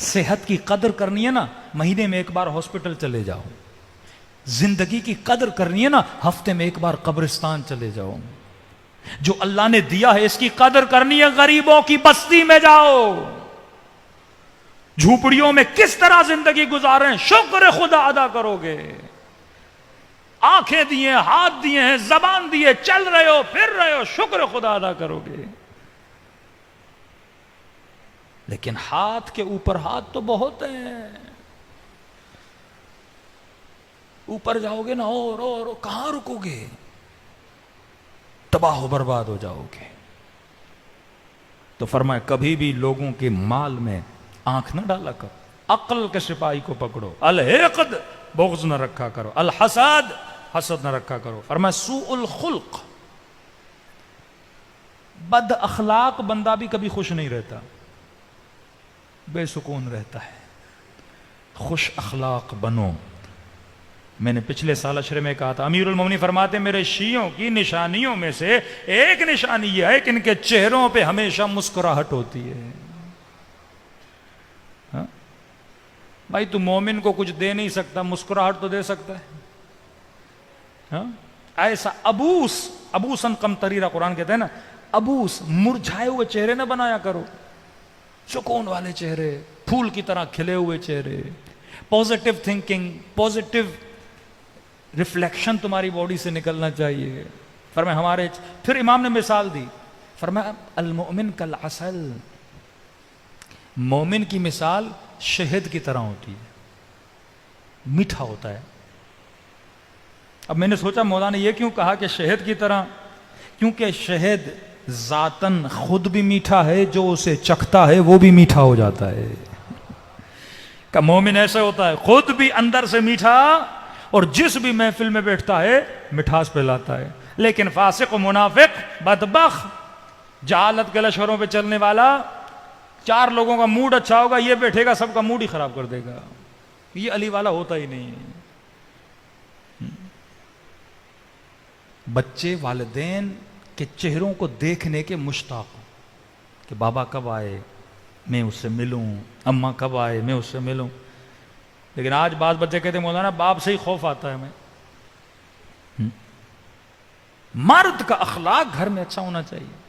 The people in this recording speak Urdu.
صحت کی قدر کرنی ہے نا، مہینے میں ایک بار ہاسپٹل چلے جاؤ. زندگی کی قدر کرنی ہے نا، ہفتے میں ایک بار قبرستان چلے جاؤ. جو اللہ نے دیا ہے اس کی قدر کرنی ہے، غریبوں کی بستی میں جاؤ. جھوپڑیوں میں کس طرح زندگی گزاریں، شکر خدا ادا کرو گے. آنکھیں دیے، ہاتھ دیے ہیں، زبان دیے، چل رہے ہو، پھر رہے ہو، شکر خدا ادا کرو گے. لیکن ہاتھ کے اوپر ہاتھ تو بہت ہیں. اوپر جاؤ گے نا اور کہاں رکو گے؟ تباہ و برباد ہو جاؤ گے. تو فرمایا کبھی بھی لوگوں کے مال میں آنکھ نہ ڈالا کرو. عقل کے سپاہی کو پکڑو. الحقد، بغض نہ رکھا کرو. الحسد، حسد نہ رکھا کرو. فرمایا سوء الخلق، بد اخلاق بندہ بھی کبھی خوش نہیں رہتا، بے سکون رہتا ہے. خوش اخلاق بنو. میں نے پچھلے سال عشرے میں کہا تھا، امیر المومنین فرماتے ہیں میرے شیعوں کی نشانیوں میں سے ایک نشانی یہ ہے کہ ان کے چہروں پہ ہمیشہ مسکراہٹ ہوتی ہے. ہاں بھائی، تو مومن کو کچھ دے نہیں سکتا، مسکراہٹ تو دے سکتا ہے. ہاں ایسا ابوسن قمطریرہ قرآن کہتے ہیں نا، ابوس، مرجھائے ہوئے چہرے نہ بنایا کرو، سکون والے چہرے، پھول کی طرح کھلے ہوئے چہرے. پازیٹیو تھنکنگ، پازیٹیو ریفلیکشن تمہاری باڈی سے نکلنا چاہیے. فرمایا ہمارے، پھر امام نے مثال دی، فرمایا المؤمن کالعسل، مومن کی مثال شہد کی طرح ہوتی ہے، میٹھا ہوتا ہے. اب میں نے سوچا مولانا نے یہ کیوں کہا کہ شہد کی طرح؟ کیونکہ شہد ذاتاً خود بھی میٹھا ہے، جو اسے چکھتا ہے وہ بھی میٹھا ہو جاتا ہے. کہ مومن ایسا ہوتا ہے، خود بھی اندر سے میٹھا، اور جس بھی محفل میں بیٹھتا ہے مٹھاس پھیلاتا ہے. لیکن فاسق و منافق، بدبخت، جہالت کے لشکروں پہ چلنے والا، چار لوگوں کا موڈ اچھا ہوگا، یہ بیٹھے گا سب کا موڈ ہی خراب کر دے گا. یہ علی والا ہوتا ہی نہیں. بچے والدین کے چہروں کو دیکھنے کے مشتاق ہوں کہ بابا کب آئے میں اس سے ملوں، اماں کب آئے میں اس سے ملوں. لیکن آج بعض بچے کہتے ہیں مولانا باپ سے ہی خوف آتا ہے ہمیں. مرد کا اخلاق گھر میں اچھا ہونا چاہیے.